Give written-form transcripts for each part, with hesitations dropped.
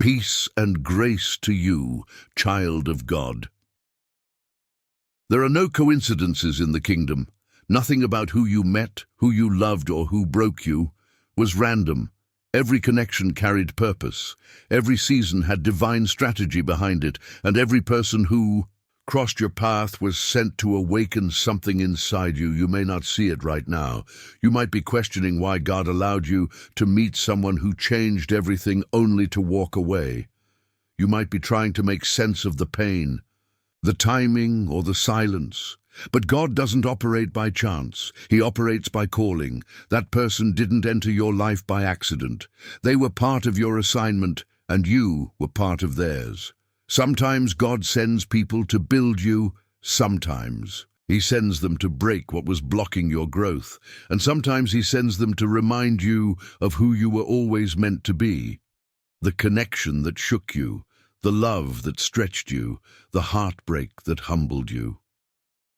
Peace and grace to you, child of God. There are no coincidences in the kingdom. Nothing about who you met, who you loved, or who broke you was random. Every connection carried purpose. Every season had divine strategy behind it, and every person who crossed your path was sent to awaken something inside you. You may not see it right now. You might be questioning why God allowed you to meet someone who changed everything only to walk away. You might be trying to make sense of the pain, the timing, or the silence. But God doesn't operate by chance. He operates by calling. That person didn't enter your life by accident. They were part of your assignment, and you were part of theirs. Sometimes God sends people to build you. Sometimes He sends them to break what was blocking your growth. And sometimes He sends them to remind you of who you were always meant to be. The connection that shook you, the love that stretched you, the heartbreak that humbled you.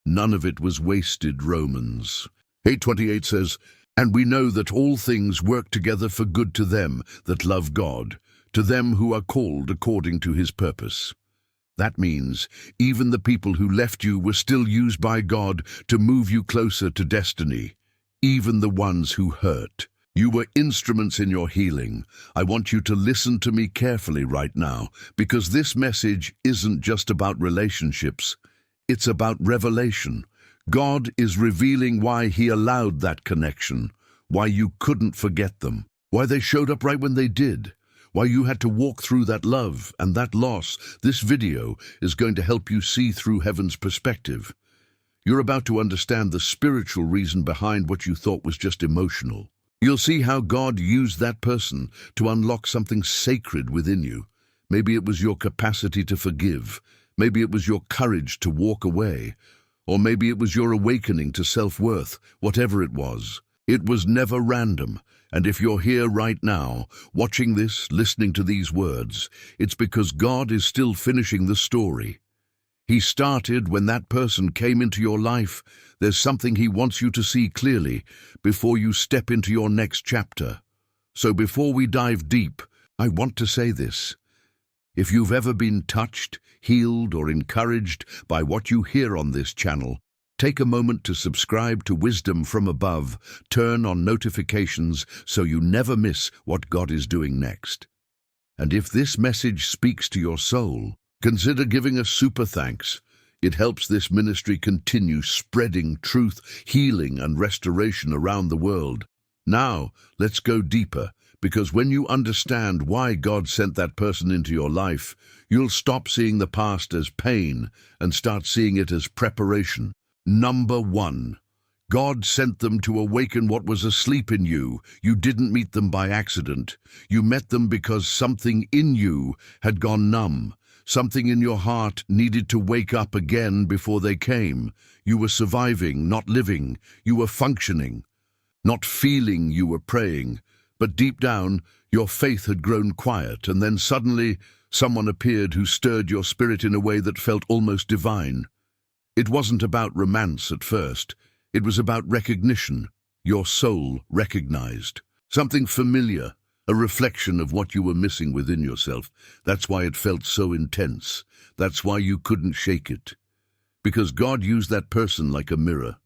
None of it was wasted. Romans 8:28 says, "And we know that all things work together for good to them that love God, to them who are called according to His purpose." That means even the people who left you were still used by God to move you closer to destiny. Even the ones who hurt. You were instruments in your healing. I want you to listen to me carefully right now, because this message isn't just about relationships. It's about revelation. God is revealing why He allowed that connection, why you couldn't forget them, why they showed up right when they did, why you had to walk through that love and that loss. This video is going to help you see through heaven's perspective. You're about to understand the spiritual reason behind what you thought was just emotional. You'll see how God used that person to unlock something sacred within you. Maybe it was your capacity to forgive. Maybe it was your courage to walk away. Or maybe it was your awakening to self-worth. Whatever it was never random. And if you're here right now, watching this, listening to these words, it's because God is still finishing the story. He started when that person came into your life. There's something He wants you to see clearly before you step into your next chapter. So before we dive deep, I want to say this. If you've ever been touched, healed, or encouraged by what you hear on this channel, take a moment to subscribe to Wisdom from Above. Turn on notifications so you never miss what God is doing next. And if this message speaks to your soul, consider giving us super thanks. It helps this ministry continue spreading truth, healing, and restoration around the world. Now, let's go deeper. Because when you understand why God sent that person into your life, you'll stop seeing the past as pain and start seeing it as preparation. Number 1. God sent them to awaken what was asleep in you. You didn't meet them by accident. You met them because something in you had gone numb. Something in your heart needed to wake up again before they came. You were surviving, not living. You were functioning, not feeling. You were praying. But deep down, your faith had grown quiet, and then suddenly someone appeared who stirred your spirit in a way that felt almost divine. It wasn't about romance at first. It was about recognition. Your soul recognized something familiar, a reflection of what you were missing within yourself. That's why it felt so intense. That's why you couldn't shake it. Because God used that person like a mirror,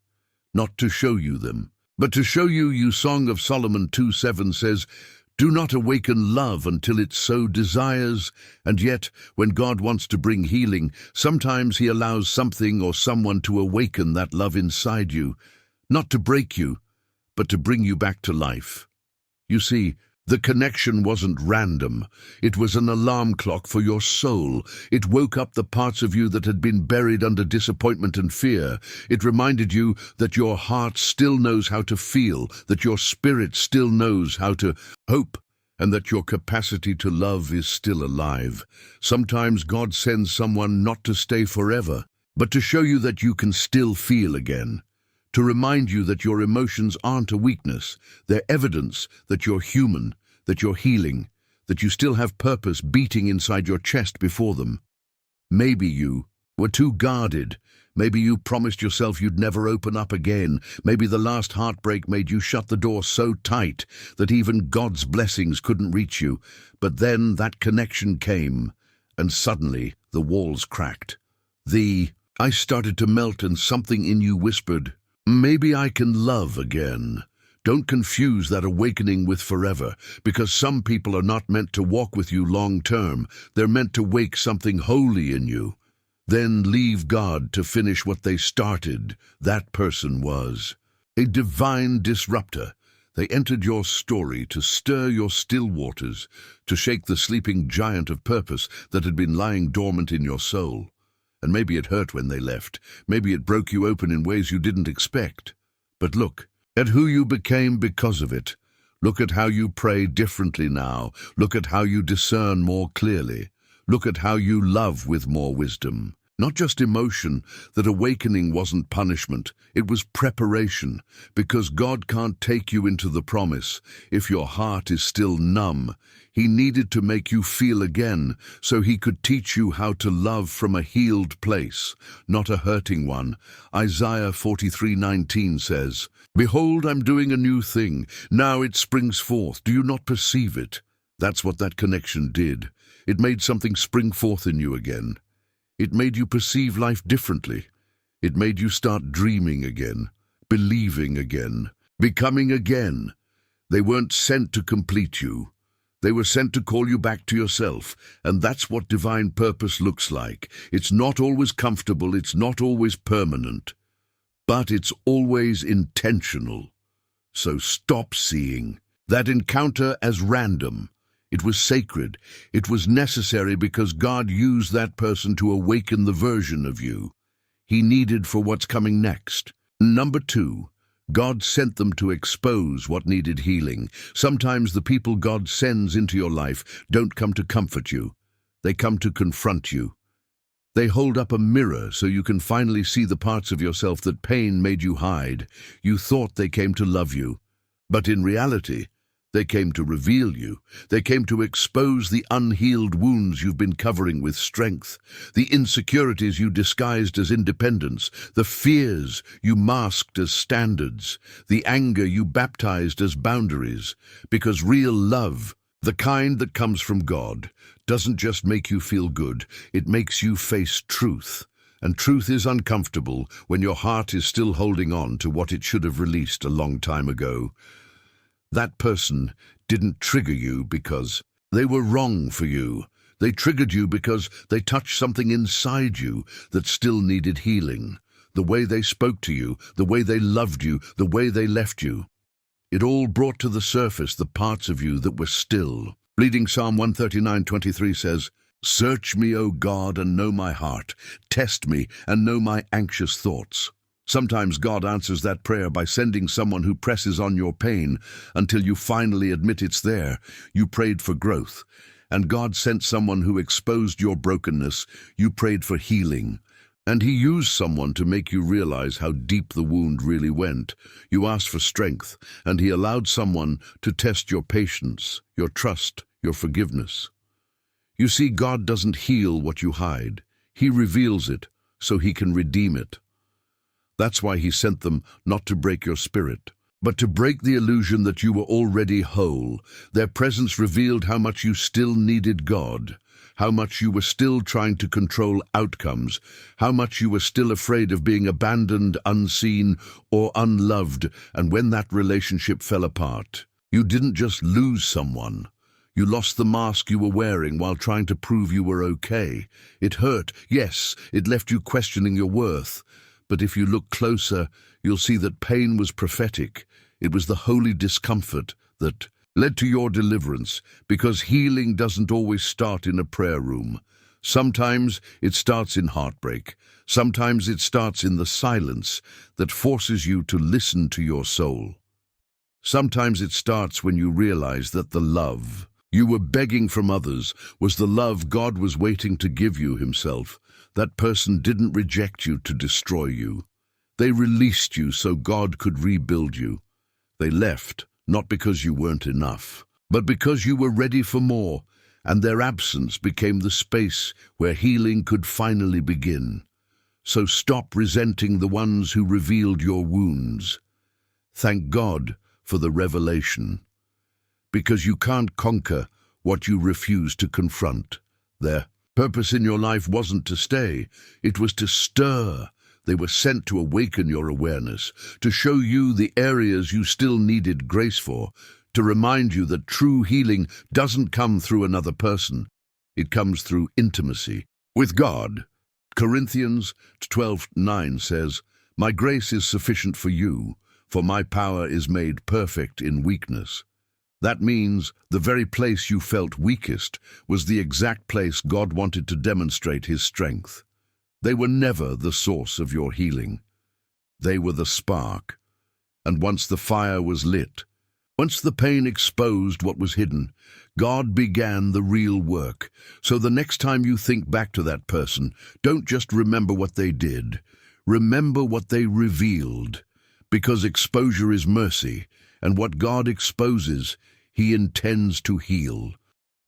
not to show you them, but to show you. Song of Solomon 2:7 says, "Do not awaken love until it so desires." And yet, when God wants to bring healing, sometimes He allows something or someone to awaken that love inside you, not to break you, but to bring you back to life. You see, the connection wasn't random. It was an alarm clock for your soul. It woke up the parts of you that had been buried under disappointment and fear. It reminded you that your heart still knows how to feel, that your spirit still knows how to hope, and that your capacity to love is still alive. Sometimes God sends someone not to stay forever, but to show you that you can still feel again. To remind you that your emotions aren't a weakness. They're evidence that you're human, that you're healing, that you still have purpose beating inside your chest before them. Maybe you were too guarded. Maybe you promised yourself you'd never open up again. Maybe the last heartbreak made you shut the door so tight that even God's blessings couldn't reach you. But then that connection came, and suddenly the walls cracked. I started to melt, and something in you whispered, maybe I can love again. Don't confuse that awakening with forever, because some people are not meant to walk with you long term. They're meant to wake something holy in you. Then leave God to finish what they started. That person was a divine disruptor. They entered your story to stir your still waters, to shake the sleeping giant of purpose that had been lying dormant in your soul. And maybe it hurt when they left. Maybe it broke you open in ways you didn't expect. But look at who you became because of it. Look at how you pray differently now. Look at how you discern more clearly. Look at how you love with more wisdom. Not just emotion. That awakening wasn't punishment. It was preparation, because God can't take you into the promise if your heart is still numb. He needed to make you feel again so he could teach you how to love from a healed place, not a hurting one. Isaiah 43:19 says, "Behold, I'm doing a new thing. Now it springs forth. Do you not perceive it?" That's what that connection did. It made something spring forth in you again. It made you perceive life differently. It made you start dreaming again, believing again, becoming again. They weren't sent to complete you. They were sent to call you back to yourself, and that's what divine purpose looks like. It's not always comfortable, it's not always permanent, but it's always intentional. So stop seeing that encounter as random. It was sacred. It was necessary because God used that person to awaken the version of you he needed for what's coming next. Number 2, God sent them to expose what needed healing. Sometimes the people God sends into your life don't come to comfort you. They come to confront you. They hold up a mirror so you can finally see the parts of yourself that pain made you hide. You thought they came to love you, but in reality, they came to reveal you. They came to expose the unhealed wounds you've been covering with strength, the insecurities you disguised as independence, the fears you masked as standards, the anger you baptized as boundaries. Because real love, the kind that comes from God, doesn't just make you feel good, it makes you face truth. And truth is uncomfortable when your heart is still holding on to what it should have released a long time ago. That person didn't trigger you because they were wrong for you. They triggered you because they touched something inside you that still needed healing. The way they spoke to you, the way they loved you, the way they left you. It all brought to the surface the parts of you that were still. Reading Psalm 139:23 says, "Search me, O God, and know my heart. Test me and know my anxious thoughts." Sometimes God answers that prayer by sending someone who presses on your pain until you finally admit it's there. You prayed for growth, and God sent someone who exposed your brokenness. You prayed for healing, and he used someone to make you realize how deep the wound really went. You asked for strength, and he allowed someone to test your patience, your trust, your forgiveness. You see, God doesn't heal what you hide. He reveals it so he can redeem it. That's why he sent them, not to break your spirit, but to break the illusion that you were already whole. Their presence revealed how much you still needed God, how much you were still trying to control outcomes, how much you were still afraid of being abandoned, unseen, or unloved. And when that relationship fell apart, you didn't just lose someone. You lost the mask you were wearing while trying to prove you were okay. It hurt, yes, it left you questioning your worth. But if you look closer, you'll see that pain was prophetic. It was the holy discomfort that led to your deliverance, because healing doesn't always start in a prayer room. Sometimes it starts in heartbreak. Sometimes it starts in the silence that forces you to listen to your soul. Sometimes it starts when you realize that the love you were begging from others was the love God was waiting to give you himself. That person didn't reject you to destroy you. They released you so God could rebuild you. They left, not because you weren't enough, but because you were ready for more. and their absence became the space where healing could finally begin. So stop resenting the ones who revealed your wounds. Thank God for the revelation, because you can't conquer what you refuse to confront. Their purpose in your life wasn't to stay, it was to stir. They were sent to awaken your awareness, to show you the areas you still needed grace for, to remind you that true healing doesn't come through another person. It comes through intimacy with God. Corinthians 12:9 says, "My grace is sufficient for you, for my power is made perfect in weakness." That means the very place you felt weakest was the exact place God wanted to demonstrate His strength. They were never the source of your healing. They were the spark. And once the fire was lit, once the pain exposed what was hidden, God began the real work. So the next time you think back to that person, don't just remember what they did. Remember what they revealed. Because exposure is mercy, and what God exposes, He intends to heal.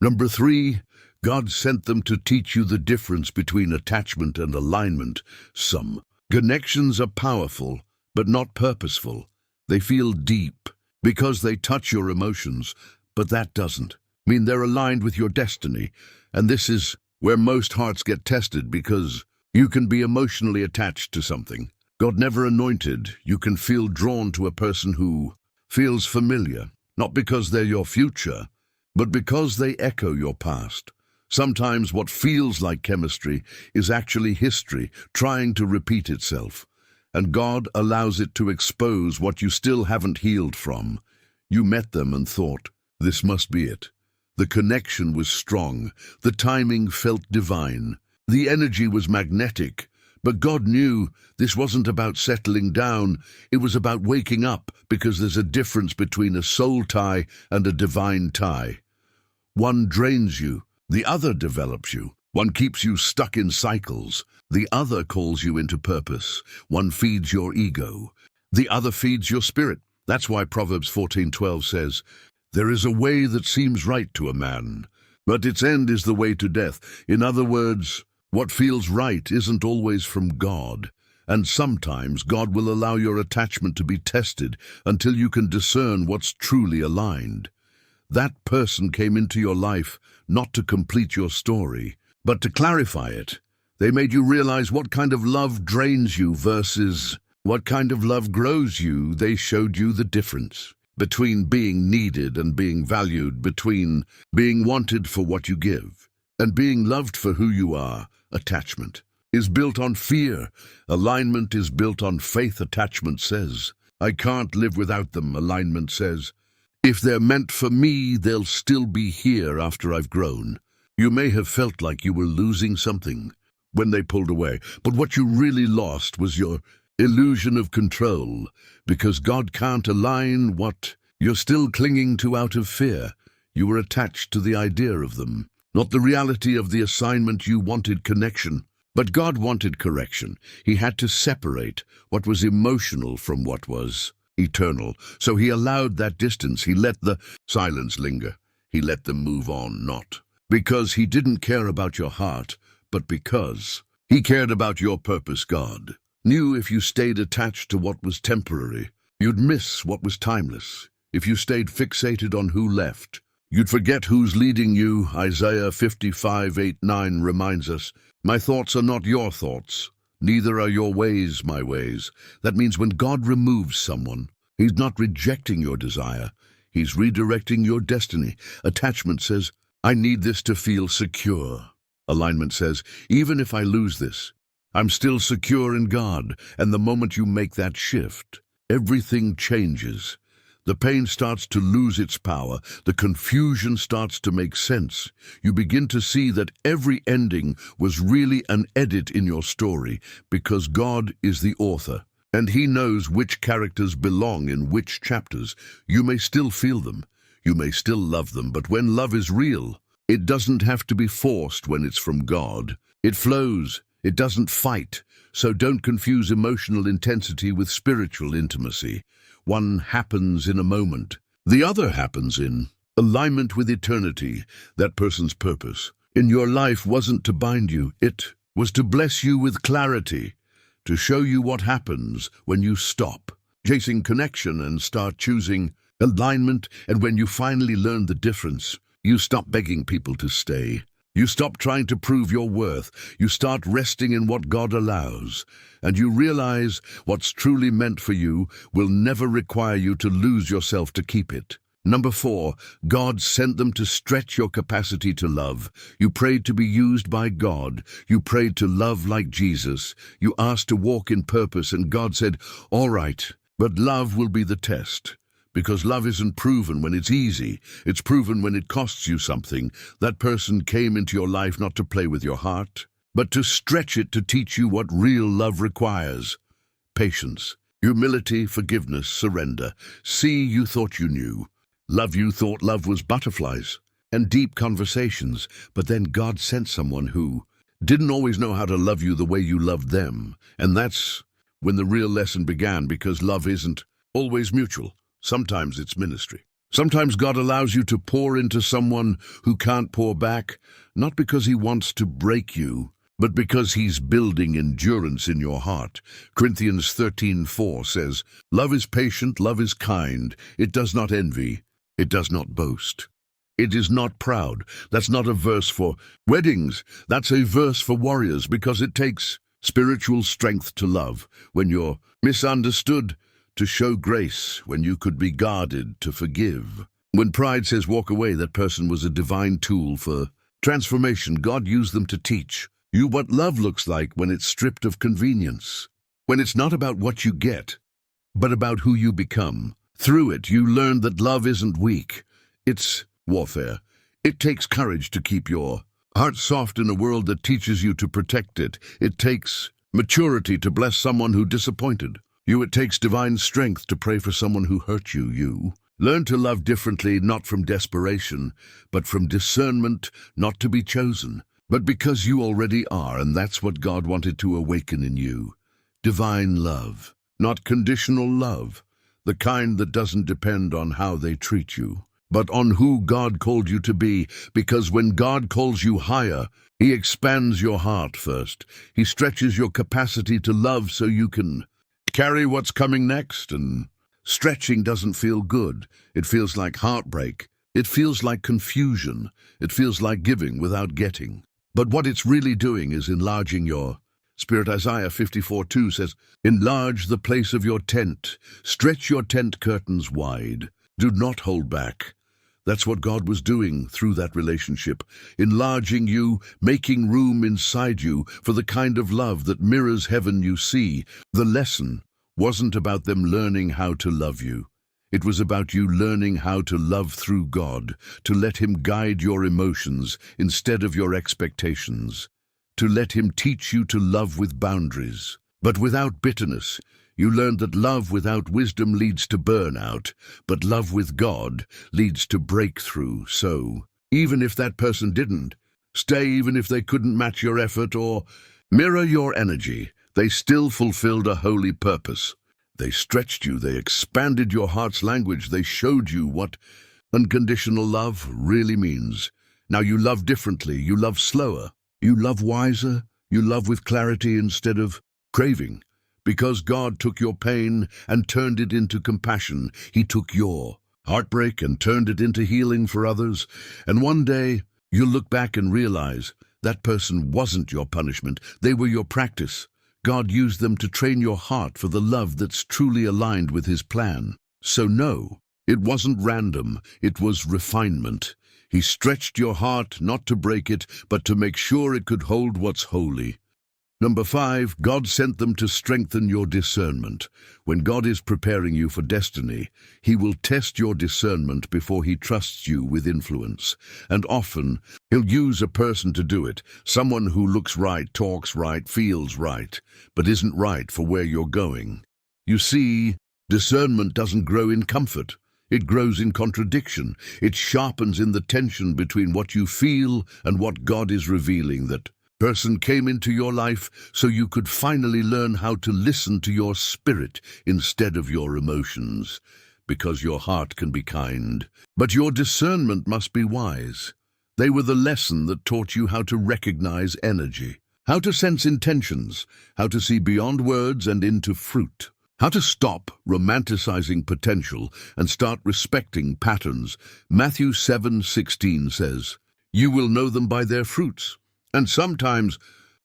Number 3, God sent them to teach you the difference between attachment and alignment. Some connections are powerful, but not purposeful. They feel deep because they touch your emotions, but that doesn't mean they're aligned with your destiny. And this is where most hearts get tested, because you can be emotionally attached to something God never anointed. You can feel drawn to a person who feels familiar, not because they're your future, but because they echo your past. Sometimes what feels like chemistry is actually history trying to repeat itself, and God allows it to expose what you still haven't healed from. You met them and thought, this must be it. The connection was strong, the timing felt divine, the energy was magnetic, but God knew this wasn't about settling down, it was about waking up, because there's a difference between a soul tie and a divine tie. One drains you, the other develops you. One keeps you stuck in cycles, the other calls you into purpose. One feeds your ego, the other feeds your spirit. That's why Proverbs 14:12 says, "There is a way that seems right to a man, but its end is the way to death." In other words, what feels right isn't always from God, and sometimes God will allow your attachment to be tested until you can discern what's truly aligned. That person came into your life not to complete your story, but to clarify it. They made you realize what kind of love drains you versus what kind of love grows you. They showed you the difference between being needed and being valued, between being wanted for what you give and being loved for who you are. Attachment is built on fear. Alignment is built on faith. Attachment says, "I can't live without them." Alignment says, "If they're meant for me, they'll still be here after I've grown." You may have felt like you were losing something when they pulled away, but what you really lost was your illusion of control, because God can't align what you're still clinging to out of fear. You were attached to the idea of them, not the reality of the assignment. You wanted connection, but God wanted correction. He had to separate what was emotional from what was eternal. So He allowed that distance. He let the silence linger. He let them move on, not because He didn't care about your heart, but because He cared about your purpose. God knew if you stayed attached to what was temporary, you'd miss what was timeless. If you stayed fixated on who left, you'd forget who's leading you. Isaiah 55:8-9 reminds us, "My thoughts are not your thoughts, neither are your ways my ways." That means when God removes someone, He's not rejecting your desire, He's redirecting your destiny. Attachment says, "I need this to feel secure." Alignment says, "Even if I lose this, I'm still secure in God." And the moment you make that shift, everything changes. The pain starts to lose its power. The confusion starts to make sense. You begin to see that every ending was really an edit in your story, because God is the author, and He knows which characters belong in which chapters. You may still feel them. You may still love them, but when love is real, it doesn't have to be forced. When it's from God, it flows. It doesn't fight. So don't confuse emotional intensity with spiritual intimacy. One happens in a moment. The other happens in Alignment with eternity, that person's purpose in your life wasn't to bind you, it was to bless you with clarity, to show you what happens when you stop chasing connection and start choosing alignment. And when you finally learn the difference, you stop begging people to stay. You stop trying to prove your worth. You start resting in what God allows. And you realize what's truly meant for you will never require you to lose yourself to keep it. Number 4, God sent them to stretch your capacity to love. You prayed to be used by God. You prayed to love like Jesus. You asked to walk in purpose, and God said, "All right, but love will be the test." Because love isn't proven when it's easy. It's proven when it costs you something. That person came into your life not to play with your heart, but to stretch it, to teach you what real love requires. Patience, humility, forgiveness, surrender. See, you thought you knew. Love, you thought love was butterflies and deep conversations, but then God sent someone who didn't always know how to love you the way you loved them. And that's when the real lesson began, because love isn't always mutual. Sometimes it's ministry. Sometimes God allows you to pour into someone who can't pour back, not because he wants to break you, but because he's building endurance in your heart. Corinthians 13:4 says, "Love is patient, love is kind, it does not envy, it does not boast. It is not proud." That's not a verse for weddings. That's a verse for warriors, because it takes spiritual strength to love. When you're misunderstood, to show grace. When you could be guarded, to forgive. When pride says walk away, that person was a divine tool for transformation. God used them to teach you what love looks like when it's stripped of convenience. When it's not about what you get, but about who you become. Through it, you learn that love isn't weak. It's warfare. It takes courage to keep your heart soft in a world that teaches you to protect it. It takes maturity to bless someone who disappointed you. It takes divine strength to pray for someone who hurt you. You learn to love differently, not from desperation, but from discernment, not to be chosen, but because you already are, and that's what God wanted to awaken in you. Divine love, not conditional love, the kind that doesn't depend on how they treat you, but on who God called you to be. Because when God calls you higher, he expands your heart first. He stretches your capacity to love so you can carry what's coming next. And stretching doesn't feel good. It feels like heartbreak. It feels like confusion. It feels like giving without getting. But what it's really doing is enlarging your spirit. Isaiah 54:2 says, "Enlarge the place of your tent. Stretch your tent curtains wide. Do not hold back." That's what God was doing through that relationship, enlarging you, making room inside you for the kind of love that mirrors heaven. You see, the lesson wasn't about them learning how to love you. It was about you learning how to love through God, to let him guide your emotions instead of your expectations, to let him teach you to love with boundaries, but without bitterness. You learned that love without wisdom leads to burnout, but love with God leads to breakthrough. So, even if that person didn't stay, even if they couldn't match your effort or mirror your energy, they still fulfilled a holy purpose. They stretched you, they expanded your heart's language, they showed you what unconditional love really means. Now you love differently, you love slower, you love wiser, you love with clarity instead of craving. Because God took your pain and turned it into compassion. He took your heartbreak and turned it into healing for others. And one day, you'll look back and realize that person wasn't your punishment. They were your practice. God used them to train your heart for the love that's truly aligned with his plan. So no, it wasn't random. It was refinement. He stretched your heart not to break it, but to make sure it could hold what's holy. Number 5, God sent them to strengthen your discernment. When God is preparing you for destiny, he will test your discernment before he trusts you with influence. And often, he'll use a person to do it, someone who looks right, talks right, feels right, but isn't right for where you're going. You see, discernment doesn't grow in comfort. It grows in contradiction. It sharpens in the tension between what you feel and what God is revealing. That person came into your life so you could finally learn how to listen to your spirit instead of your emotions. because your heart can be kind. But your discernment must be wise. They were the lesson that taught you how to recognize energy, how to sense intentions, how to see beyond words and into fruit, how to stop romanticizing potential and start respecting patterns. Matthew 7:16 says, "You will know them by their fruits." And sometimes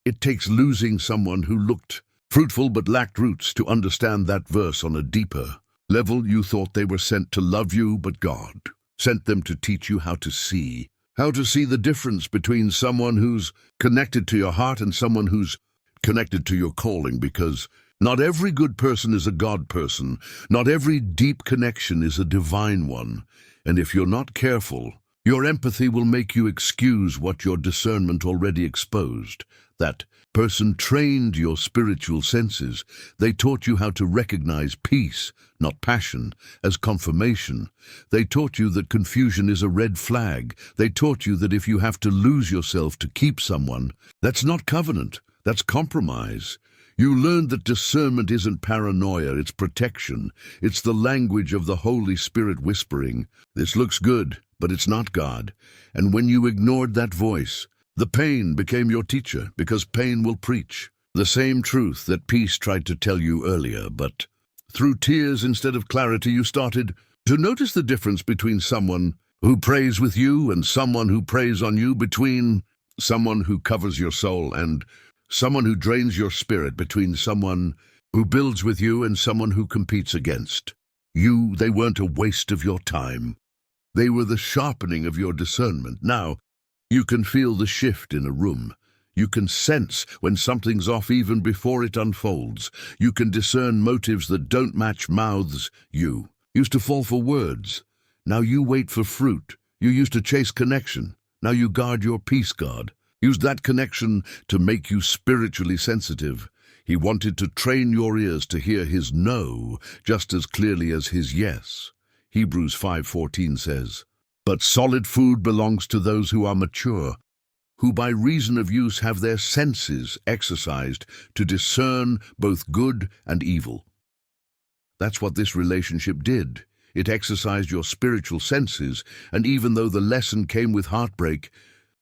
it takes losing someone who looked fruitful but lacked roots to understand that verse on a deeper level. You thought they were sent to love you, but God sent them to teach you how to see the difference between someone who's connected to your heart and someone who's connected to your calling, because not every good person is a God person. Not every deep connection is a divine one. And if you're not careful, your empathy will make you excuse what your discernment already exposed. That person trained your spiritual senses. They taught you how to recognize peace, not passion, as confirmation. They taught you that confusion is a red flag. They taught you that if you have to lose yourself to keep someone, that's not covenant, that's compromise. You learned that discernment isn't paranoia, it's protection. It's the language of the Holy Spirit whispering, "This looks good, but it's not God." And when you ignored that voice, the pain became your teacher, because pain will preach the same truth that peace tried to tell you earlier. But through tears instead of clarity, you started to notice the difference between someone who prays with you and someone who preys on you, between someone who covers your soul and someone who drains your spirit, between someone who builds with you and someone who competes against you. They weren't a waste of your time. They were the sharpening of your discernment. Now, you can feel the shift in a room. You can sense when something's off even before it unfolds. You can discern motives that don't match mouths. You used to fall for words. Now you wait for fruit. You used to chase connection. Now you guard your peace. God used that connection to make you spiritually sensitive. He wanted to train your ears to hear his no just as clearly as his yes. Hebrews 5:14 says, "But solid food belongs to those who are mature, who by reason of use have their senses exercised to discern both good and evil." That's what this relationship did. It exercised your spiritual senses, and even though the lesson came with heartbreak,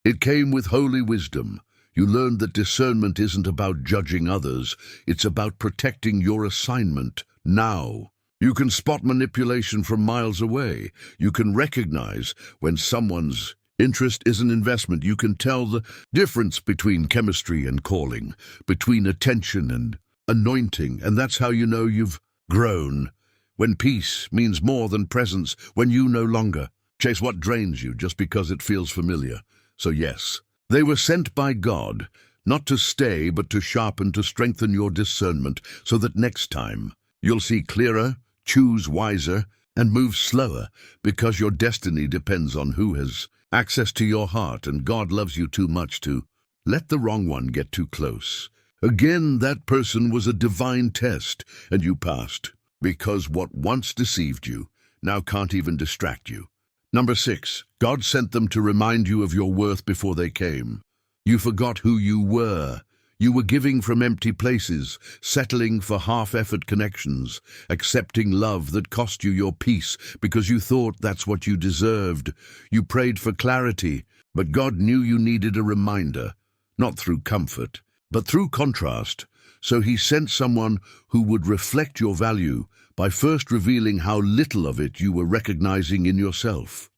it came with holy wisdom. You learned that discernment isn't about judging others, it's about protecting your assignment now. You can spot manipulation from miles away. You can recognize when someone's interest is an investment. You can tell the difference between chemistry and calling, between attention and anointing, and that's how you know you've grown. When peace means more than presence, when you no longer chase what drains you just because it feels familiar. So yes, they were sent by God, not to stay, but to sharpen, to strengthen your discernment, so that next time you'll see clearer, choose wiser, and move slower, because your destiny depends on who has access to your heart, and God loves you too much to let the wrong one get too close. Again, that person was a divine test, and you passed, because what once deceived you now can't even distract you. Number 6, God sent them to remind you of your worth before they came. You forgot who you were. You were giving from empty places, settling for half-effort connections, accepting love that cost you your peace because you thought that's what you deserved. You prayed for clarity, but God knew you needed a reminder, not through comfort, but through contrast. So he sent someone who would reflect your value by first revealing how little of it you were recognizing in yourself.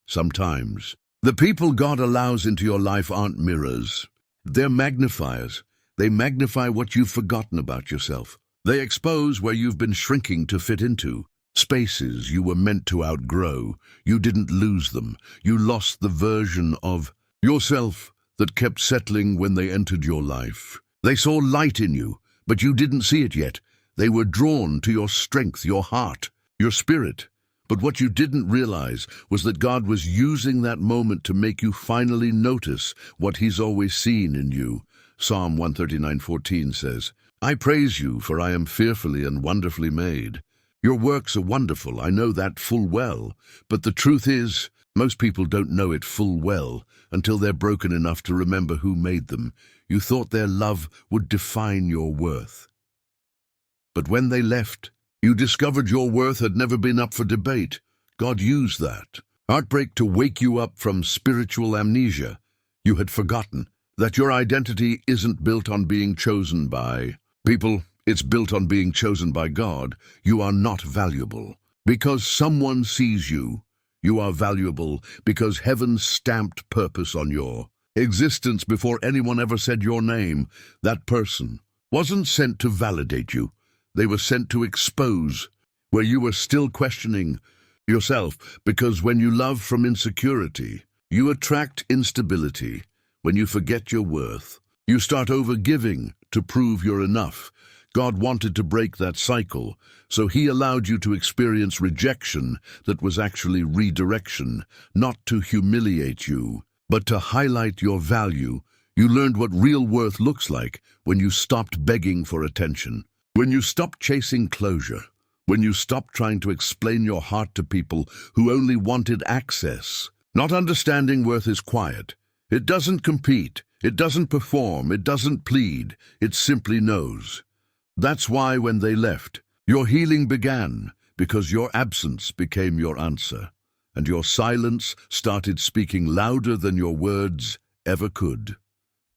Sometimes, the people God allows into your life aren't mirrors. They're magnifiers. They magnify what you've forgotten about yourself. They expose where you've been shrinking to fit into. Spaces you were meant to outgrow. You didn't lose them. You lost the version of yourself that kept settling when they entered your life. They saw light in you, but you didn't see it yet. They were drawn to your strength, your heart, your spirit. But what you didn't realize was that God was using that moment to make you finally notice what he's always seen in you. Psalm 139:14 says, "I praise you, for I am fearfully and wonderfully made." Your works are wonderful, I know that full well. But the truth is, most people don't know it full well until they're broken enough to remember who made them. You thought their love would define your worth. But when they left, You discovered your worth had never been up for debate. God used that heartbreak to wake you up from spiritual amnesia. You had forgotten that your identity isn't built on being chosen by people. It's built on being chosen by God. You are not valuable because someone sees you. You are valuable because heaven stamped purpose on your existence before anyone ever said your name. That person wasn't sent to validate you. They were sent to expose where you were still questioning yourself, because when you love from insecurity, you attract instability. When you forget your worth, you start overgiving to prove you're enough. God wanted to break that cycle, so he allowed you to experience rejection that was actually redirection, not to humiliate you, but to highlight your value. You learned what real worth looks like when you stopped begging for attention, when you stopped chasing closure, when you stopped trying to explain your heart to people who only wanted access. Not understanding worth is quiet. It doesn't compete, it doesn't perform, it doesn't plead, it simply knows. That's why when they left, your healing began, because your absence became your answer, and your silence started speaking louder than your words ever could.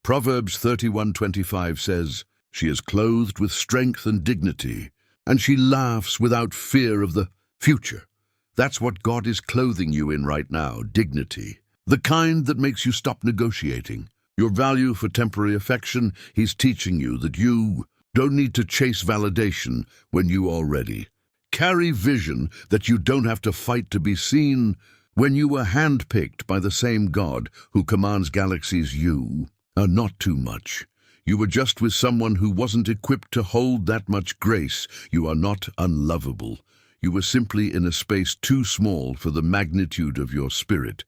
Proverbs 31:25 says, "She is clothed with strength and dignity, and she laughs without fear of the future." That's what God is clothing you in right now, dignity. The kind that makes you stop negotiating your value for temporary affection. He's teaching you that you don't need to chase validation when you are ready. Carry vision that you don't have to fight to be seen. When you were handpicked by the same God who commands galaxies, you are not too much. You were just with someone who wasn't equipped to hold that much grace. You are not unlovable. You were simply in a space too small for the magnitude of your spirit.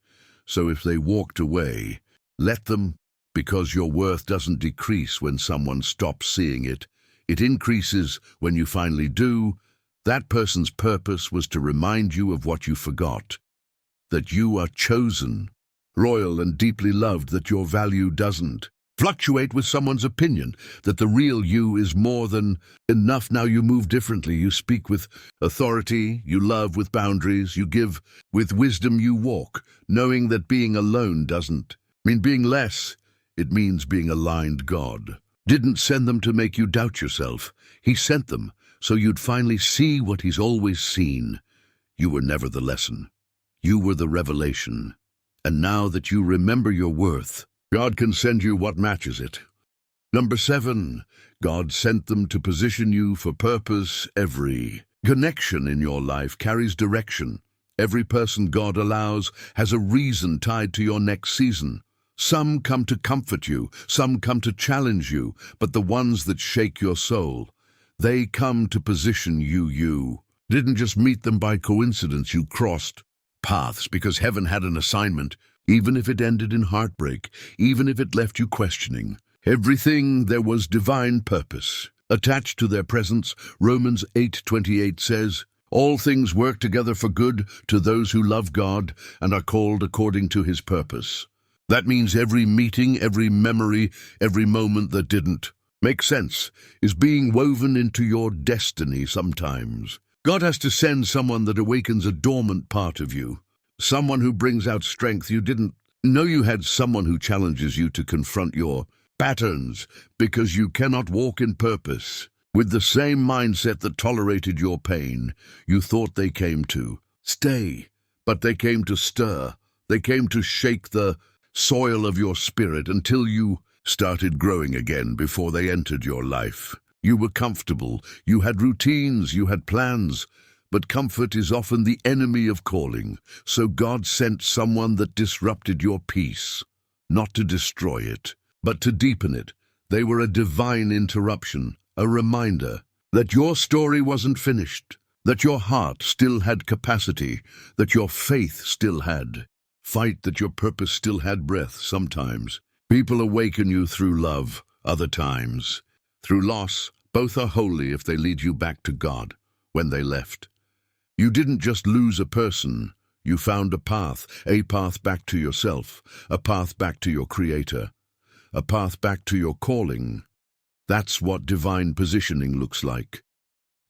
So if they walked away, let them, because your worth doesn't decrease when someone stops seeing it. It increases when you finally do. That person's purpose was to remind you of what you forgot, that you are chosen, royal and deeply loved, that your value doesn't fluctuate with someone's opinion, that the real you is more than enough. Now you move differently. You speak with authority, you love with boundaries, you give with wisdom, you walk, knowing that being alone doesn't mean being less. It means being aligned. God didn't send them to make you doubt yourself. He sent them so you'd finally see what he's always seen. You were never the lesson. You were the revelation. And now that you remember your worth, God can send you what matches it. Number 7, God sent them to position you for purpose. Every connection in your life carries direction. Every person God allows has a reason tied to your next season. Some come to comfort you, some come to challenge you, but the ones that shake your soul, they come to position you. You didn't just meet them by coincidence. You crossed paths because heaven had an assignment, even if it ended in heartbreak, even if it left you questioning everything. There was divine purpose attached to their presence. Romans 8:28 says, "All things work together for good to those who love God and are called according to his purpose." That means every meeting, every memory, every moment that didn't make sense is being woven into your destiny. Sometimes God has to send someone that awakens a dormant part of you, someone who brings out strength you didn't know you had, someone who challenges you to confront your patterns, because you cannot walk in purpose with the same mindset that tolerated your pain. You thought they came to stay, but they came to stir. They came to shake the soil of your spirit until you started growing again. Before they entered your life, you were comfortable, you had routines, you had plans, but comfort is often the enemy of calling. So God sent someone that disrupted your peace, not to destroy it, but to deepen it. They were a divine interruption, a reminder that your story wasn't finished, that your heart still had capacity, that your faith still had fight, that your purpose still had breath. Sometimes people awaken you through love, other times through loss. Both are holy if they lead you back to God. When they left, you didn't just lose a person, you found a path back to yourself, a path back to your Creator, a path back to your calling. That's what divine positioning looks like.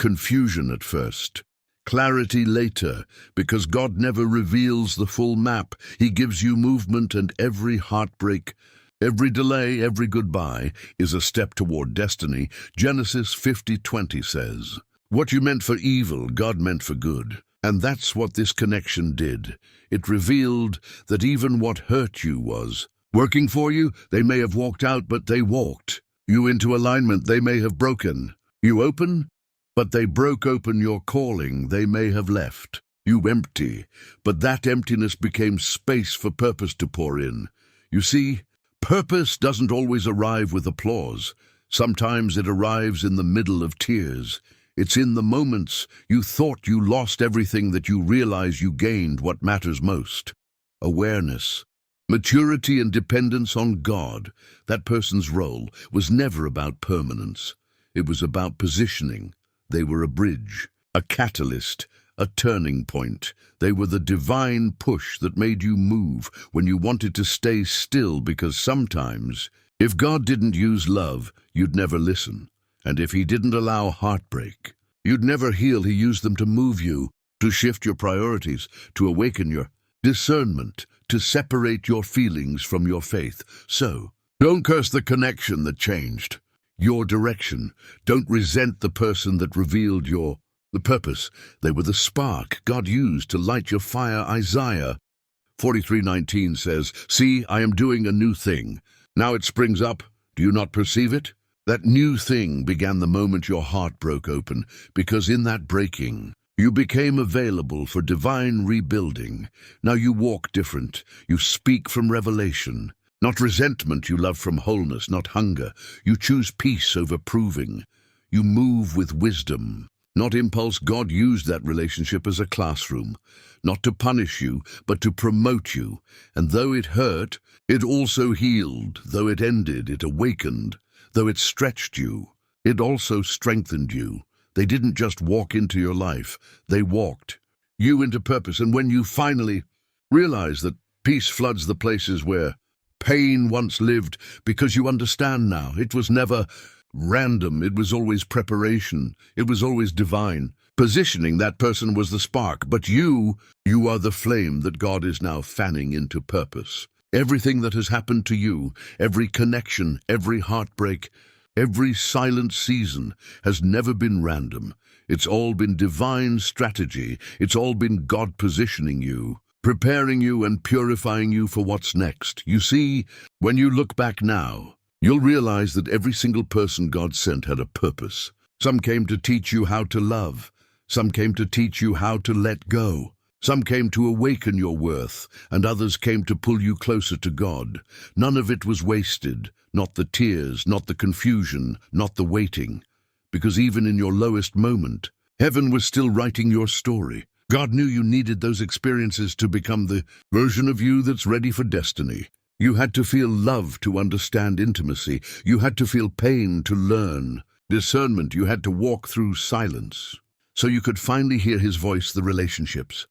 confusion at first, clarity later, because God never reveals the full map. He gives you movement, and every heartbreak, every delay, every goodbye is a step toward destiny. Genesis 50:20 says, "What you meant for evil, God meant for good." And that's what this connection did. It revealed that even what hurt you was working for you. They may have walked out, but they walked you into alignment. They may have broken you open, but they broke open your calling. They may have left you empty, but that emptiness became space for purpose to pour in. You see, purpose doesn't always arrive with applause. Sometimes it arrives in the middle of tears. It's in the moments you thought you lost everything that you realize you gained what matters most. Awareness, maturity, and dependence on God. That person's role was never about permanence. It was about positioning. They were a bridge, a catalyst, a turning point. They were the divine push that made you move when you wanted to stay still, because sometimes, if God didn't use love, you'd never listen. And if he didn't allow heartbreak, you'd never heal. He used them to move you, to shift your priorities, to awaken your discernment, to separate your feelings from your faith. So, don't curse the connection that changed your direction. Don't resent the person that revealed the purpose. They were the spark God used to light your fire. Isaiah 43:19 says, "See, I am doing a new thing. Now it springs up. Do you not perceive it?" That new thing began the moment your heart broke open, because in that breaking, you became available for divine rebuilding. Now you walk different. You speak from revelation. Not resentment. You love from wholeness, not hunger. You choose peace over proving. You move with wisdom, not impulse. God used that relationship as a classroom, not to punish you, but to promote you. And though it hurt, it also healed. Though it ended, it awakened. Though it stretched you, it also strengthened you. They didn't just walk into your life, they walked you into purpose. And when you finally realize that peace floods the places where pain once lived, because you understand now, it was never random, it was always preparation, it was always divine. Positioning, that person was the spark, but you are the flame that God is now fanning into purpose. Everything that has happened to you, every connection, every heartbreak, every silent season has never been random. It's all been divine strategy. It's all been God positioning you, preparing you and purifying you for what's next. You see, when you look back now, you'll realize that every single person God sent had a purpose. Some came to teach you how to love. Some came to teach you how to let go. Some came to awaken your worth, and others came to pull you closer to God. None of it was wasted, not the tears, not the confusion, not the waiting. Because even in your lowest moment, heaven was still writing your story. God knew you needed those experiences to become the version of you that's ready for destiny. You had to feel love to understand intimacy. You had to feel pain to learn discernment. You had to walk through silence, so you could finally hear his voice. The relationships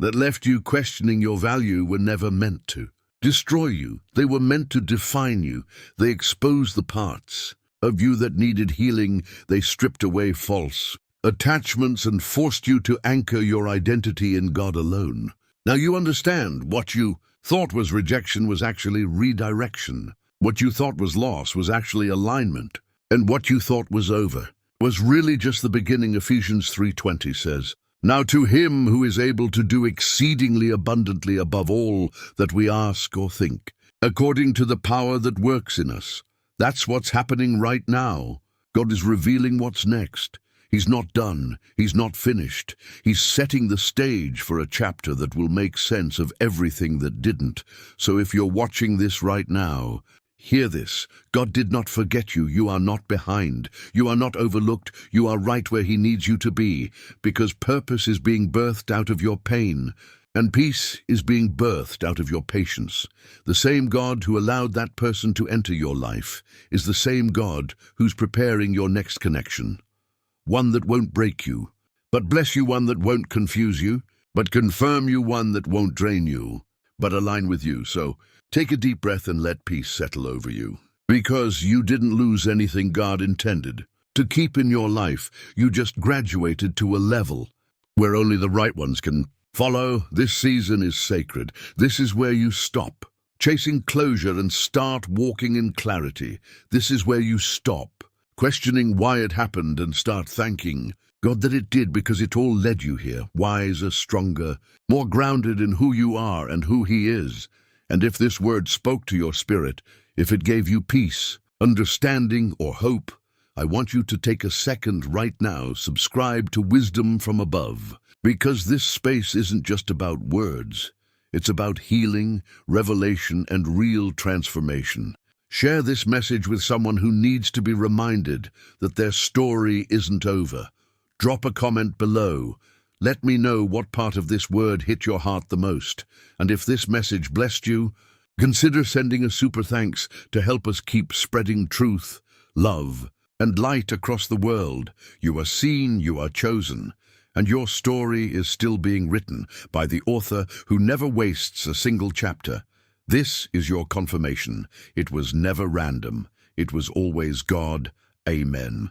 that left you questioning your value were never meant to destroy you. They were meant to define you. They exposed the parts of you that needed healing. They stripped away false attachments and forced you to anchor your identity in God alone. Now you understand, what you thought was rejection was actually redirection. What you thought was loss was actually alignment. And what you thought was over was really just the beginning. Ephesians 3:20 says, "Now to him who is able to do exceedingly abundantly above all that we ask or think, according to the power that works in us." That's what's happening right now. God is revealing what's next. He's not done. He's not finished. He's setting the stage for a chapter that will make sense of everything that didn't. So if you're watching this right now, hear this. God did not forget you. You are not behind. You are not overlooked. You are right where he needs you to be, because purpose is being birthed out of your pain, and peace is being birthed out of your patience. The same God who allowed that person to enter your life is the same God who's preparing your next connection. One that won't break you, but bless you. One that won't confuse you, but confirm you. One that won't drain you, but align with you. So take a deep breath and let peace settle over you, because you didn't lose anything God intended. to keep in your life. You just graduated to a level where only the right ones can follow. This season is sacred. This is where you stop chasing closure and start walking in clarity. This is where you stop questioning why it happened and start thanking God that it did, because it all led you here, wiser, stronger, more grounded in who you are and who He is. And if this word spoke to your spirit, if it gave you peace, understanding, or hope, I want you to take a second right now, subscribe to Wisdom from Above, because this space isn't just about words. It's about healing, revelation, and real transformation. Share this message with someone who needs to be reminded that their story isn't over. Drop a comment below. Let me know what part of this word hit your heart the most. And if this message blessed you, consider sending a super thanks to help us keep spreading truth, love, and light across the world. You are seen, you are chosen, and your story is still being written by the author who never wastes a single chapter. This is your confirmation. It was never random. It was always God. Amen.